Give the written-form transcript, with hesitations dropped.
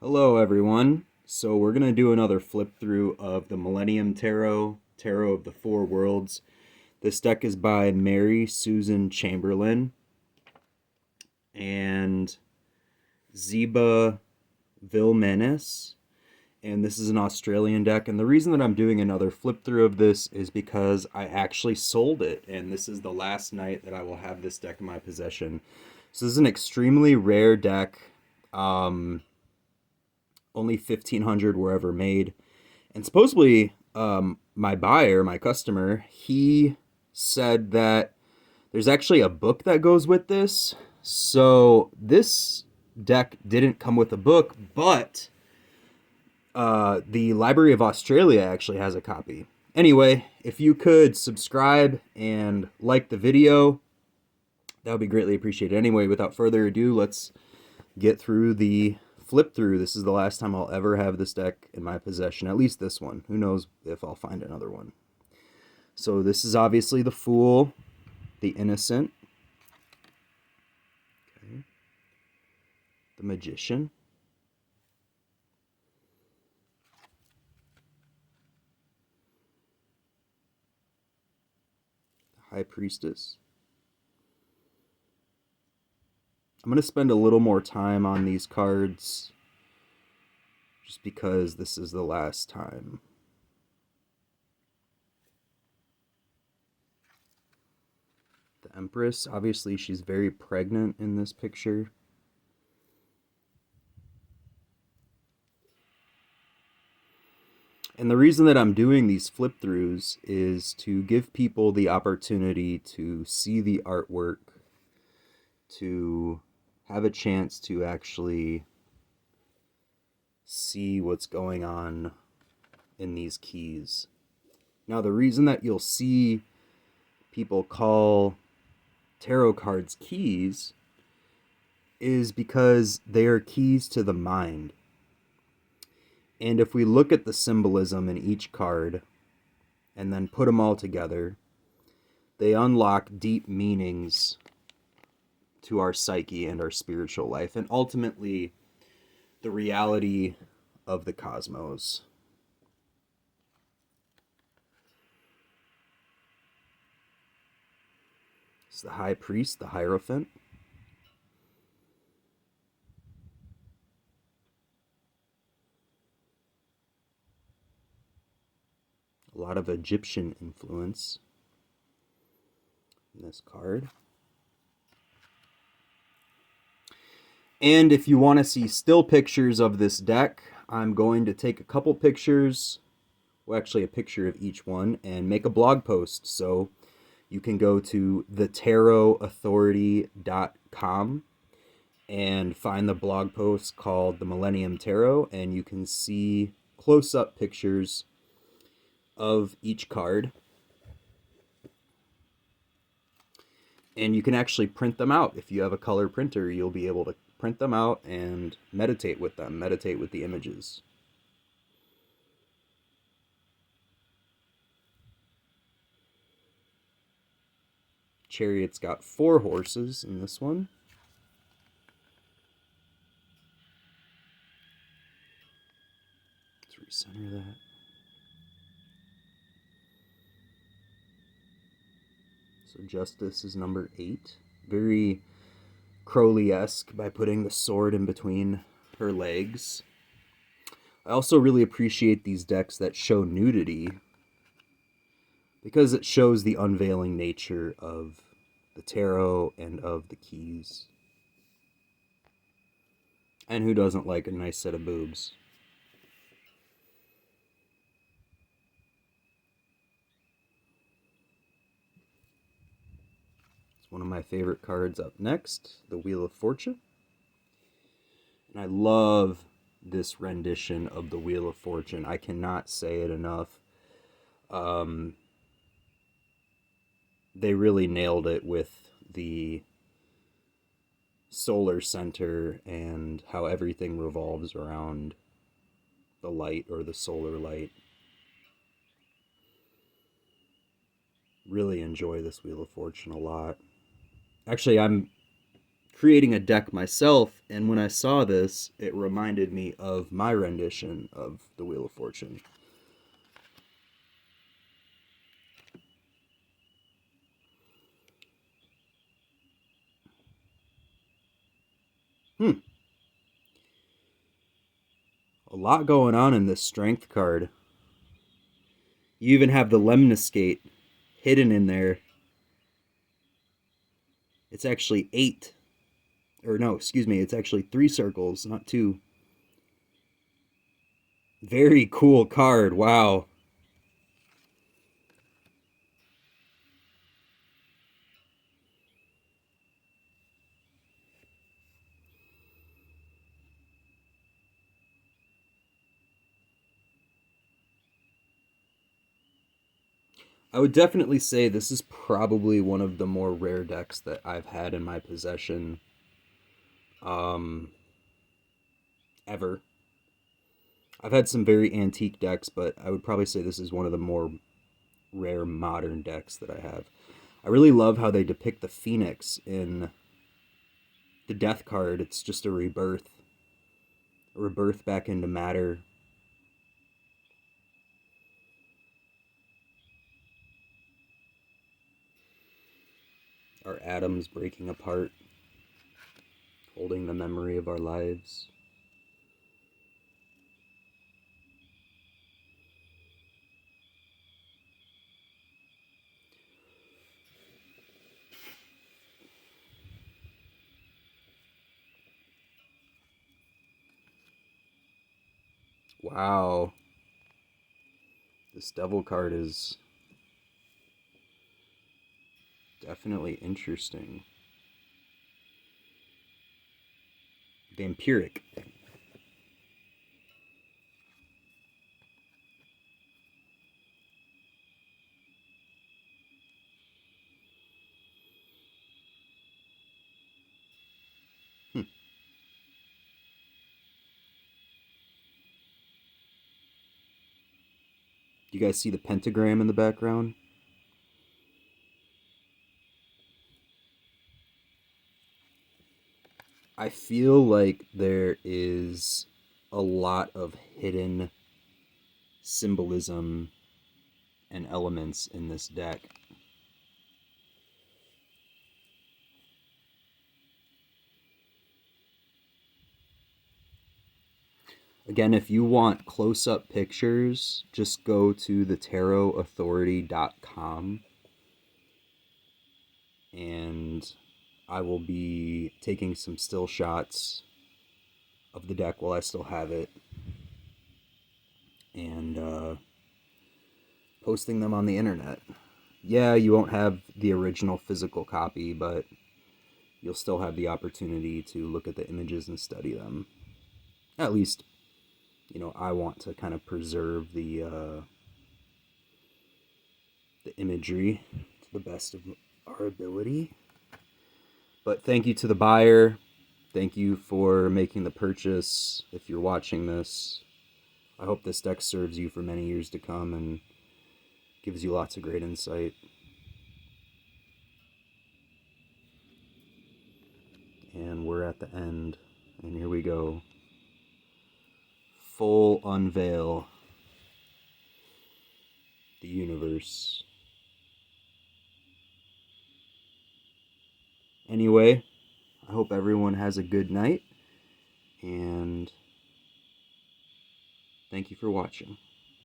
Hello, everyone. So, we're going to do another flip through of the Millennium Tarot of the Four Worlds. This deck is by Mary Susan Chamberlain and Zeba Vilmenis. And this is an Australian deck. And the reason that I'm doing another flip through of this is because I actually sold it. And this is the last night that I will have this deck in my possession. So, this is an extremely rare deck. Only 1,500 were ever made. And supposedly, my buyer, my customer, he said that there's actually a book that goes with this. So this deck didn't come with a book, but the Library of Australia actually has a copy. Anyway, if you could subscribe and like the video, that would be greatly appreciated. Anyway, without further ado, let's get through the flip through. This is the last time I'll ever have this deck in my possession, at least this one. Who knows if I'll find another one. So this is obviously the Fool, the Innocent, okay, the Magician, the High Priestess. I'm going to spend a little more time on these cards just because this is the last time. The Empress, obviously she's very pregnant in this picture. And the reason that I'm doing these flip throughs is to give people the opportunity to see the artwork, to have a chance to actually see what's going on in these keys. Now, the reason that you'll see people call tarot cards keys is because they are keys to the mind. And if we look at the symbolism in each card and then put them all together, they unlock deep meanings to our psyche and our spiritual life, and ultimately the reality of the cosmos. It's the High Priest, the Hierophant. A lot of Egyptian influence in this card. And if you want to see still pictures of this deck, I'm going to take a couple pictures, well, actually a picture of each one, and make a blog post. So you can go to thetarotauthority.com and find the blog post called The Millennium Tarot, and you can see close-up pictures of each card. And you can actually print them out. If you have a color printer, you'll be able to print them out and meditate with them, meditate with the images. Chariot's got 4 horses in this one. Let's recenter that. So Justice is number 8. Very Crowley-esque by putting the sword in between her legs. I also really appreciate these decks that show nudity because it shows the unveiling nature of the tarot and of the keys. And who doesn't like a nice set of boobs? It's one of my favorite cards up next, the Wheel of Fortune. And I love this rendition of the Wheel of Fortune. I cannot say it enough. They really nailed it with the solar center and how everything revolves around the light or the solar light. Really enjoy this Wheel of Fortune a lot. Actually, I'm creating a deck myself, and when I saw this, it reminded me of my rendition of the Wheel of Fortune. A lot going on in this strength card. You even have the lemniscate hidden in there. It's actually 8. Or no, excuse me, it's actually 3 circles, not 2. Very cool card, wow. I would definitely say this is probably one of the more rare decks that I've had in my possession um, ever. I've had some very antique decks, but I would probably say this is one of the more rare modern decks that I have. I really love how they depict the Phoenix in the Death card. It's just a rebirth back into matter. Our atoms breaking apart, holding the memory of our lives. Wow. This devil card is definitely interesting. Vampiric. Hmm. You guys see the pentagram in the background? I feel like there is a lot of hidden symbolism and elements in this deck. Again, if you want close-up pictures, just go to thetaroauthority.com and I will be taking some still shots of the deck while I still have it and posting them on the internet. Yeah, you won't have the original physical copy, but you'll still have the opportunity to look at the images and study them. At least, I want to kind of preserve the imagery to the best of our ability. But thank you to the buyer. Thank you for making the purchase. If you're watching this, I hope this deck serves you for many years to come and gives you lots of great insight. And we're at the end. And here we go. Full unveil. The universe. Anyway, I hope everyone has a good night. And thank you for watching.